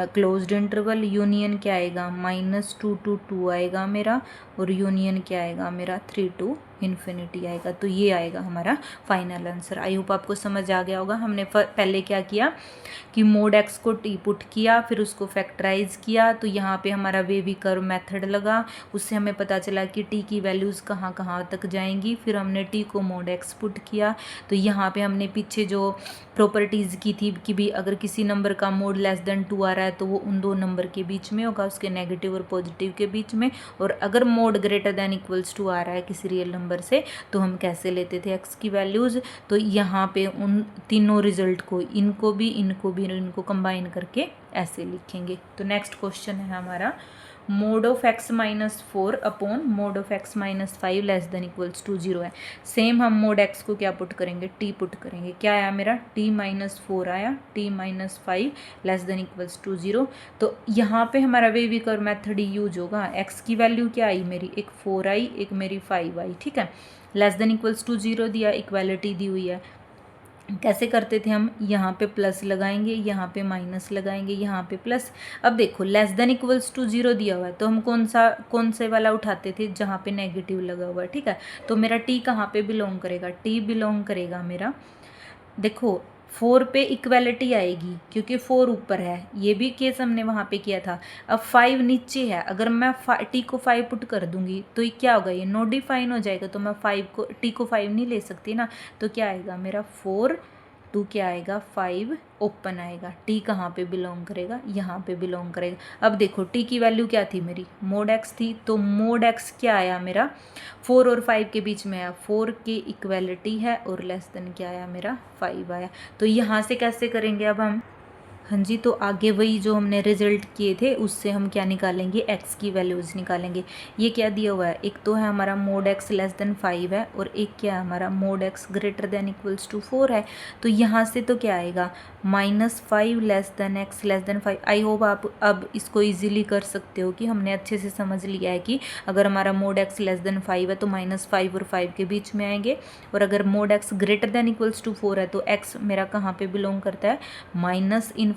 क्लोज्ड इंटरवल, यूनियन क्या आएगा? -2 to 2 आएगा मेरा, और यूनियन क्या आएगा मेरा? 3 to ∞ आएगा। तो ये आएगा हमारा फाइनल आंसर। आई होप आपको समझ आ गया होगा। हमने पहले क्या किया कि मोड एक्स को टी पुट किया, फिर उसको फैक्टराइज किया, तो यहाँ पे हमारा वेवी कर्व मेथड लगा, उससे हमें पता चला कि टी की वैल्यूज़ कहाँ कहाँ तक जाएंगी। फिर हमने टी को मोड एक्स पुट किया, तो यहाँ पे हमने पीछे जो प्रॉपर्टीज़ की थी कि भी अगर किसी नंबर का मोड लेस देन 2 आ रहा है तो वो उन दो नंबर के बीच में होगा, उसके नेगेटिव और पॉजिटिव के बीच में। और अगर mod greater than equals to आ रहा है किसी रियल नंबर से, तो हम कैसे लेते थे एक्स की वैल्यूज़? तो यहाँ पे उन तीनों रिजल्ट को, इनको भी इनको कंबाइन करके ऐसे लिखेंगे। तो नेक्स्ट क्वेश्चन है हमारा mod of x -4 upon mod of x -5 less than equals to 0 है। सेम हम मोड x को क्या पुट करेंगे? t पुट करेंगे। क्या आया मेरा? t -4 आया, t -5 less than equals to 0। तो यहाँ पे हमारा वेवी कर्व मेथड ही यूज होगा। x की वैल्यू क्या आई मेरी? एक 4 आई, एक मेरी 5 आई। ठीक है, लेस देन इक्वल्स टू 0 दिया, इक्वालिटी दी हुई है। कैसे करते थे हम? यहाँ पे प्लस लगाएंगे, यहाँ पे माइनस लगाएंगे, यहाँ पे प्लस। अब देखो लेस देन इक्वल्स टू 0 दिया हुआ है, तो हम कौन से वाला उठाते थे? जहाँ पे नेगेटिव लगा हुआ है। ठीक है, तो मेरा टी कहाँ पे बिलोंग करेगा? टी बिलोंग करेगा मेरा, देखो 4 पे इक्वालिटी आएगी क्योंकि 4 ऊपर है, ये भी केस हमने वहाँ पे किया था। अब 5 नीचे है, अगर मैं टी को 5 पुट कर दूंगी तो ये क्या होगा? ये नो डिफाइन हो जाएगा, तो मैं टी को 5 नहीं ले सकती ना। तो क्या आएगा मेरा? 4 टू क्या आएगा? 5 ओपन आएगा। टी कहाँ पे बिलोंग करेगा? यहाँ पे बिलोंग करेगा। अब देखो टी की वैल्यू क्या थी मेरी? मोड एक्स थी, तो मोड एक्स क्या आया मेरा? 4 और 5 के बीच में आया, 4 की इक्वालिटी है, और लेस देन क्या आया मेरा? 5 आया। तो यहाँ से कैसे करेंगे अब हम? हाँ जी, तो आगे वही जो हमने रिजल्ट किए थे उससे हम क्या निकालेंगे? एक्स की वैल्यूज़ निकालेंगे। ये क्या दिया हुआ है? एक तो है हमारा मोड एक्स लेस देन 5 है, और एक क्या है हमारा? Mod x greater than equals to 4 है। तो यहाँ से तो क्या आएगा? -5 less than x less than 5। I hope आप अब इसको ईजिली कर सकते हो कि हमने अच्छे से समझ लिया है कि अगर हमारा मोड एक्स लेस देन 5 है तो -5 और 5 के बीच में आएंगे, और अगर mod x greater than equals to 4 है तो एक्स मेरा कहाँ पे बिलोंग करता है? -∞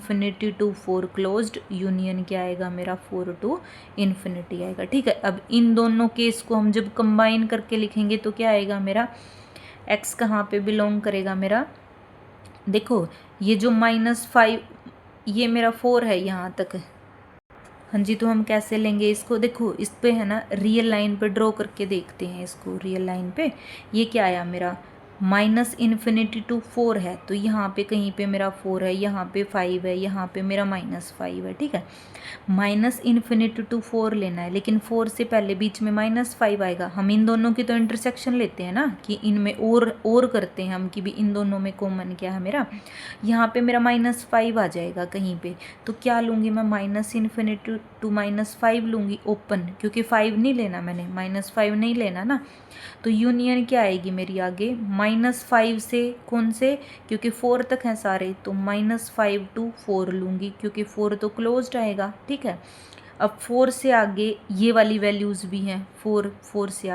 टू 4 क्लोज्ड, यूनियन क्या आएगा मेरा? 4 to ∞ आएगा। ठीक है, अब इन दोनों केस को हम जब कंबाइन करके लिखेंगे तो क्या आएगा मेरा? x कहाँ पे बिलोंग करेगा मेरा? देखो ये जो -5, ये मेरा 4 है यहाँ तक, हाँ जी, तो हम कैसे लेंगे इसको, देखो इस पे है ना रियल लाइन पे ड्रॉ करके देखते हैं इसको। रियल लाइन पे ये क्या आया मेरा, -∞ to 4 है, तो यहाँ पे कहीं पे मेरा 4 है, यहाँ पे 5 है, यहाँ पे मेरा -5 है, ठीक है। -∞ to 4 लेना है, लेकिन 4 से पहले बीच में -5 आएगा। हम इन दोनों की तो इंटरसेक्शन लेते हैं ना, कि इनमें और करते हैं हम कि भी इन दोनों में कॉमन क्या है मेरा। यहाँ पे मेरा -5 आ जाएगा कहीं पे, तो क्या लूँगी मैं, -∞ to -5 लूँगी ओपन, क्योंकि 5 नहीं लेना मैंने, -5 नहीं लेना ना। तो यूनियन क्या आएगी मेरी आगे, -5 से कौन से, क्योंकि 4 तक हैं सारे, तो -5 to 4 लूँगी, क्योंकि 4 तो क्लोज्ड आएगा, ठीक है। अब 4 से आगे ये वाली वैल्यूज़ भी हैं, 4 से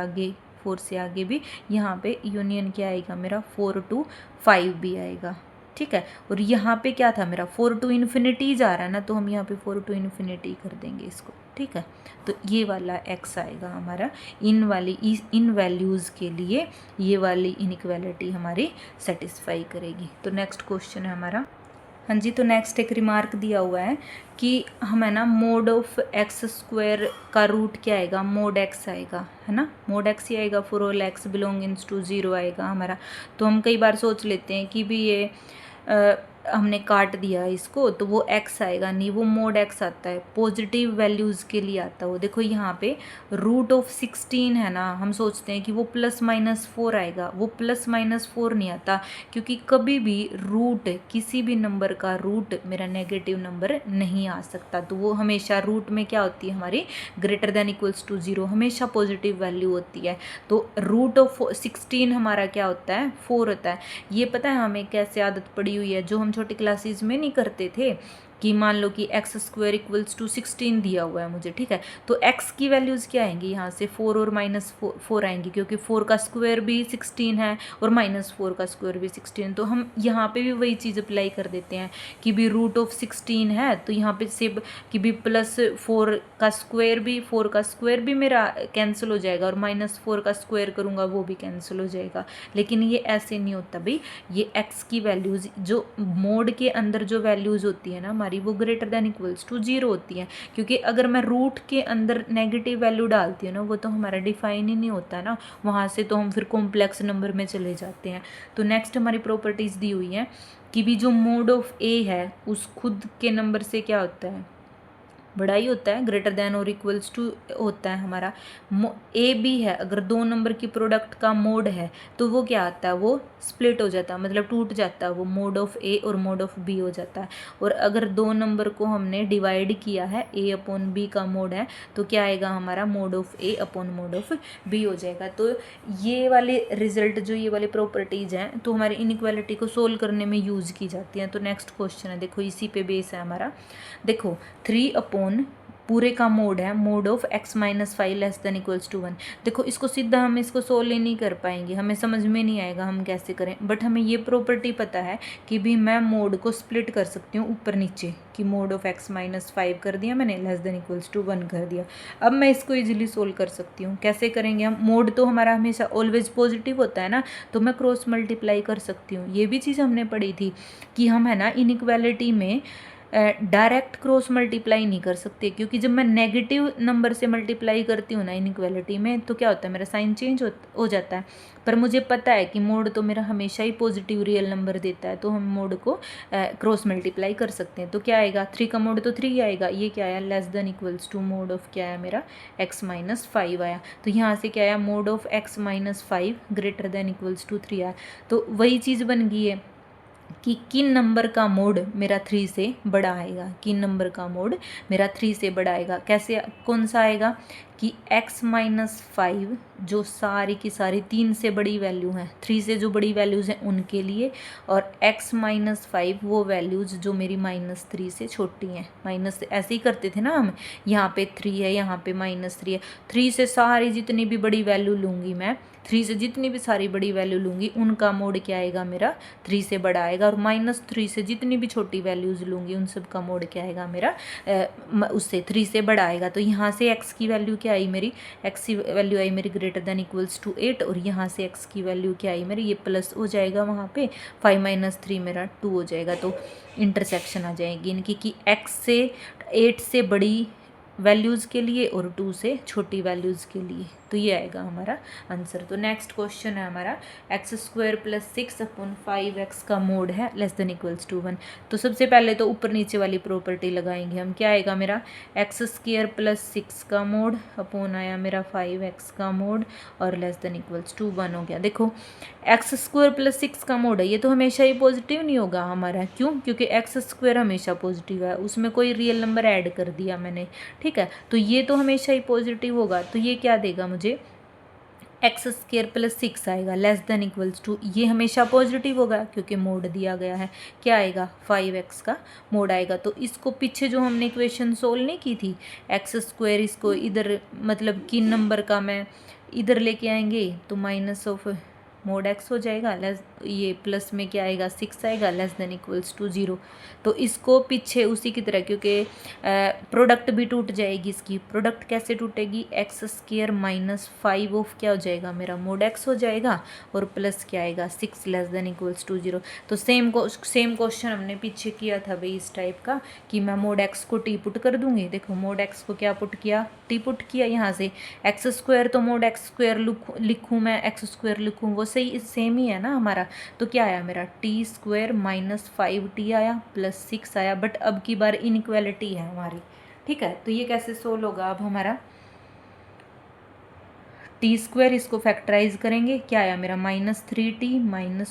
आगे भी यहाँ पे यूनियन क्या आएगा मेरा, 4 to 5 भी आएगा, ठीक है। और यहाँ पे क्या था मेरा, 4 to इन्फिनिटी जा रहा है ना, तो हम यहाँ पे 4 to इन्फिनिटी कर देंगे इसको, ठीक है। तो ये वाला x आएगा हमारा, इन वैल्यूज़ के लिए ये वाली इनइक्वालिटी हमारी सेटिस्फाई करेगी। तो नेक्स्ट क्वेश्चन है हमारा। हाँ जी, तो नेक्स्ट एक रिमार्क दिया हुआ है कि हम है ना mod(x²) का रूट क्या आएगा, mod x आएगा, है ना, mod x ही आएगा, for all x belongings to 0 आएगा हमारा। तो हम कई बार सोच लेते हैं कि भी ये हमने काट दिया इसको तो वो x आएगा, नहीं, वो mod x आता है, पॉजिटिव वैल्यूज़ के लिए आता है वो। देखो यहाँ पे √16 है ना, हम सोचते हैं कि वो +-4 आएगा, वो +-4 नहीं आता, क्योंकि कभी भी रूट, किसी भी नंबर का रूट मेरा नेगेटिव नंबर नहीं आ सकता। तो वो हमेशा रूट में क्या होती है हमारी, >= 0, हमेशा पॉजिटिव वैल्यू होती है। तो √16 हमारा क्या होता है, 4 होता है। ये पता है हमें कैसे आदत पड़ी हुई है, जो हम छोटी क्लासेस में नहीं करते थे, कि मान लो कि x² = 16 दिया हुआ है मुझे, ठीक है। तो x की वैल्यूज़ क्या आएंगी, यहाँ से 4 और -4 आएंगी, क्योंकि 4 का स्क्वायर भी 16 है और -4 का स्क्वायर भी 16। तो हम यहाँ पे भी वही चीज़ अप्लाई कर देते हैं कि भी √16 है, तो यहाँ पे से कि भी +4 का स्क्वायर भी मेरा कैंसिल हो जाएगा, और -4 का स्क्वायर करूँगा वो भी कैंसिल हो जाएगा। लेकिन ये ऐसे नहीं होता भाई, ये x की वैल्यूज़ जो मोड के अंदर जो वैल्यूज़ होती है ना हमारी, वो >= 0 होती है। क्योंकि अगर मैं रूट के अंदर नेगेटिव वैल्यू डालती हूँ ना, वो तो हमारा डिफाइन ही नहीं होता ना, वहाँ से तो हम फिर कॉम्प्लेक्स नंबर में चले जाते हैं। तो नेक्स्ट हमारी प्रॉपर्टीज़ दी हुई हैं कि भी जो mod of a है उस खुद के नंबर से क्या होता है, बड़ा ही होता है, >= होता है हमारा। ए बी है, अगर दो नंबर की प्रोडक्ट का मोड है तो वो क्या आता है, वो स्प्लिट हो जाता है, मतलब टूट जाता है, वो mod of a और mod of b हो जाता है। और अगर दो नंबर को हमने डिवाइड किया है, a/b का मोड है, तो क्या आएगा हमारा, mod of a/mod of b हो जाएगा। तो ये वाले रिजल्ट, जो ये वाली प्रॉपर्टीज़ हैं, तो हमारी इनइक्वालिटी को सोल्व करने में यूज़ की जाती हैं। तो नेक्स्ट क्वेश्चन है, देखो इसी पे बेस है हमारा। देखो 3 पूरे का मोड है, mod of x - 5 < 1। देखो इसको सीधा हम इसको सोल्व ही नहीं कर पाएंगे, हमें समझ में नहीं आएगा हम कैसे करें, बट हमें ये प्रॉपर्टी पता है कि भी मैं मोड को स्प्लिट कर सकती हूँ ऊपर नीचे, कि mod of x - 5 कर दिया मैंने, < 1 कर दिया। अब मैं इसको इजीली सोल्व कर सकती हूँ। कैसे करेंगे हम, मोड तो हमारा हमेशा ऑलवेज पॉजिटिव होता है ना, तो मैं क्रॉस मल्टीप्लाई कर सकती हूँ। ये भी चीज़ हमने पढ़ी थी कि हम है ना इनइक्वालिटी में डायरेक्ट क्रॉस मल्टीप्लाई नहीं कर सकते, क्योंकि जब मैं नेगेटिव नंबर से मल्टीप्लाई करती हूँ ना इनइक्वालिटी में, तो क्या होता है, मेरा साइन चेंज हो जाता है। पर मुझे पता है कि मोड तो मेरा हमेशा ही पॉजिटिव रियल नंबर देता है, तो हम मोड को क्रॉस मल्टीप्लाई कर सकते हैं। तो क्या आएगा, 3 का मोड तो 3 आएगा, ये क्या आया, < mod of क्या आया मेरा, x - 5 आया। तो यहाँ से क्या आया, mod of x - 5 > 3 आया। तो वही चीज़ बन गई है कि किन नंबर का मोड मेरा 3 से बड़ा आएगा, किन नंबर का मोड मेरा 3 से बड़ा आएगा। कैसे, कौन सा आएगा कि x - 5 जो सारी की सारी 3 से बड़ी वैल्यू हैं, 3 से जो बड़ी वैल्यूज़ हैं उनके लिए, और x - 5 वो वैल्यूज़ जो मेरी -3 से छोटी हैं। माइनस ऐसे ही करते थे ना हम, यहाँ पे 3 है, यहाँ पे -3 है, 3 से सारी जितनी भी बड़ी वैल्यू लूँगी मैं, 3 से जितनी भी सारी बड़ी वैल्यू लूँगी उनका मोड क्या आएगा मेरा, 3 से बड़ा आएगा। और -3 से जितनी भी छोटी वैल्यूज़ लूँगी उन सब का मोड क्या आएगा मेरा, उससे 3 से बड़ा आएगा। तो यहाँ से x की वैल्यू क्या आई मेरी, x की वैल्यू आई मेरी > 8, और यहाँ से x की वैल्यू क्या आई मेरी, ये प्लस हो जाएगा वहाँ पे, 5 - 3 मेरा 2 हो जाएगा। तो इंटरसेक्शन आ जाएगी इनकी कि x से 8 से बड़ी वैल्यूज़ के लिए और 2 से छोटी वैल्यूज़ के लिए। तो ये आएगा हमारा आंसर। तो नेक्स्ट क्वेश्चन है हमारा x² + 6/5x का मोड है << 1। तो सबसे पहले तो ऊपर नीचे वाली प्रॉपर्टी लगाएंगे हम। क्या आएगा मेरा x² + 6 का मोड अपॉन आया मेरा 5x का मोड और << 1 हो गया। देखो x² + 6 का मोड है, ये तो हमेशा ही पॉजिटिव नहीं होगा हमारा। क्यों? क्योंकि x² हमेशा पॉजिटिव है, उसमें कोई रियल नंबर ऐड कर दिया मैंने, ठीक है। तो ये तो हमेशा ही पॉजिटिव होगा। तो ये क्या देगा मुझे x² + 6 आएगा << ये हमेशा पॉजिटिव होगा क्योंकि मोड दिया गया है। क्या आएगा 5x का मोड आएगा। तो इसको पीछे जो हमने इक्वेशन सोल्व नहीं की थी x², इसको इधर मतलब किन नंबर का मैं इधर लेके आएंगे तो माइनस ऑफ मोड x हो जाएगा, ये प्लस में क्या आएगा 6 आएगा << 0। तो इसको पीछे उसी की तरह, क्योंकि प्रोडक्ट भी टूट जाएगी इसकी। प्रोडक्ट कैसे टूटेगी x² - 5 ऑफ क्या हो जाएगा मेरा मोड x हो जाएगा और प्लस क्या आएगा 6 << 0। तो सेम क्वेश्चन हमने पीछे किया था भाई इस टाइप का कि मैं मोड x को टी पुट कर दूंगी। देखो मोड x को क्या पुट किया, टी पुट किया यहाँ से। x² तो मोड x² लिखूँ मैं, x² लिखूँ वो सही सेम ही है ना हमारा। तो क्या आया मेरा t² - 5t आया प्लस 6 आया। बट अब की बार इनइक्वालिटी है हमारी, ठीक है। तो ये कैसे सोल्व होगा अब हमारा t² इसको फैक्टराइज करेंगे। क्या आया मेरा -3t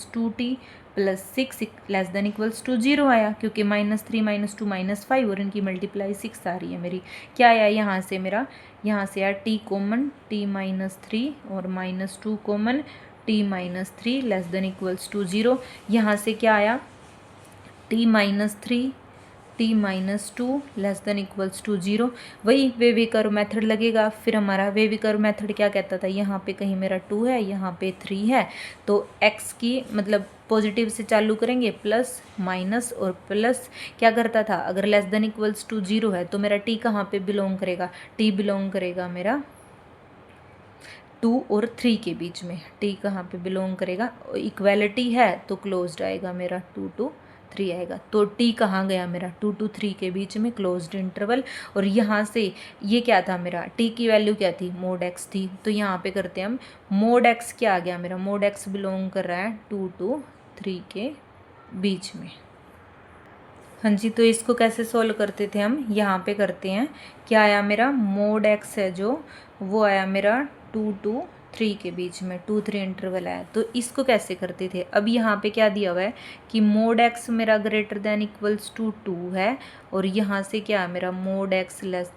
- 2t प्लस 6 << 0 आया, क्योंकि -3 - 2 -5 और इनकी मल्टीप्लाई 6 आ रही है मेरी। क्या आया यहाँ से मेरा, यहाँ से आया t कॉमन t - 3 और -2 कॉमन t - 3 << 0। यहाँ से क्या आया t - 3 t - 2 << 0। वही वेवी कर्व मेथड लगेगा। फिर हमारा वेवी कर्व मेथड क्या कहता था, यहाँ पे कहीं मेरा 2 है, यहाँ पे 3 है। तो x की मतलब पॉजिटिव से चालू करेंगे, प्लस माइनस और प्लस क्या करता था, अगर << 0 है तो मेरा t कहाँ पे बिलोंग करेगा, t बिलोंग करेगा मेरा 2 और 3 के बीच में। t कहाँ पे बिलोंग करेगा, इक्वालिटी है तो क्लोज्ड आएगा मेरा 2 to 3 आएगा। तो t कहाँ गया मेरा 2 to 3 के बीच में क्लोज्ड इंटरवल। और यहाँ से ये क्या था मेरा t की वैल्यू क्या थी, मोड x थी। तो यहाँ पे करते हैं हम मोड x क्या आ गया मेरा, मोड x बिलोंग कर रहा है 2 to 3 के बीच में। हाँ जी, तो इसको कैसे सोल्व करते थे हम, यहाँ पे करते हैं। क्या आया मेरा मोड x है जो वो आया मेरा 2 to 3 के बीच में, 2 3 इंटरवल आया। तो इसको कैसे करते थे, अब यहाँ पे क्या दिया हुआ है कि मोड x मेरा > 2 है और यहाँ से क्या मेरा मोड x <=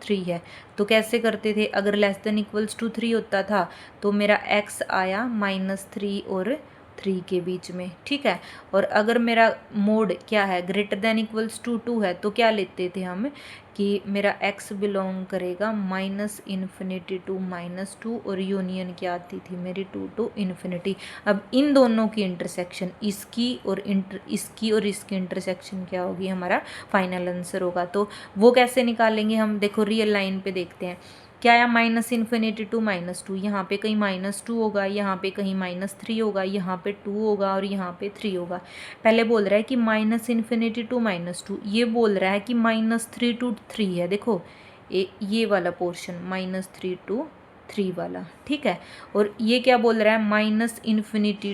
3 है। तो कैसे करते थे, अगर <= 3 होता था तो मेरा x आया -3 और 3 के बीच में, ठीक है। और अगर मेरा मोड क्या है > 2 है तो क्या लेते थे हम कि मेरा x बिलोंग करेगा -∞ to -2 और यूनियन क्या आती थी मेरी 2 to ∞। अब इन दोनों की इंटरसेक्शन, इसकी और इसकी इंटरसेक्शन क्या होगी, हमारा फाइनल आंसर होगा। तो वो कैसे निकालेंगे हम, देखो रियल लाइन पे देखते हैं। क्या आया -∞ to -2, यहाँ पे कहीं -2 होगा, यहाँ पे कहीं -3 होगा, यहाँ पे 2 होगा और यहाँ पे 3 होगा। पहले बोल रहा है कि -∞ to -2, ये बोल रहा है कि -3 to 3 है। देखो ये वाला पोर्शन -3 to 3 वाला, ठीक है। और ये क्या बोल रहा है -∞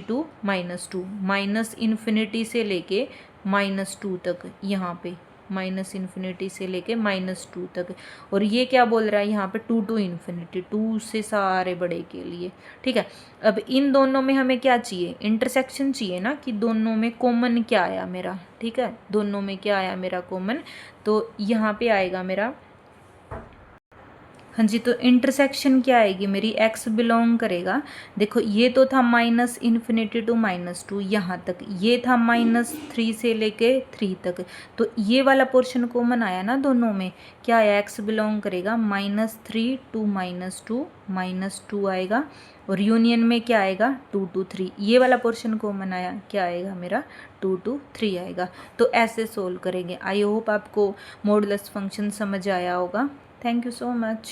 to -2, -∞ से लेके -2 तक, यहाँ पे -∞ से लेके -2 तक। और ये क्या बोल रहा है यहाँ पे 2 to ∞, 2 से सारे बड़े के लिए, ठीक है। अब इन दोनों में हमें क्या चाहिए, इंटरसेक्शन चाहिए ना, कि दोनों में कॉमन क्या आया मेरा, ठीक है। दोनों में क्या आया मेरा कॉमन, तो यहाँ पे आएगा मेरा, हाँ जी, तो इंटरसेक्शन क्या आएगी मेरी, x बिलोंग करेगा। देखो ये तो था -∞ to -2 यहाँ तक, ये था -3 से लेके 3 तक। तो ये वाला पोर्शन कॉमन आया ना दोनों में, क्या आया, x बिलोंग करेगा -3 to -2, -2 आएगा। और यूनियन में क्या आएगा 2 to 3, ये वाला पोर्शन कॉमन आया, क्या आएगा मेरा 2 to 3 आएगा। तो ऐसे सोल्व करेंगे। आई होप आपको मॉडुलस फंक्शन समझ आया होगा। Thank you so much.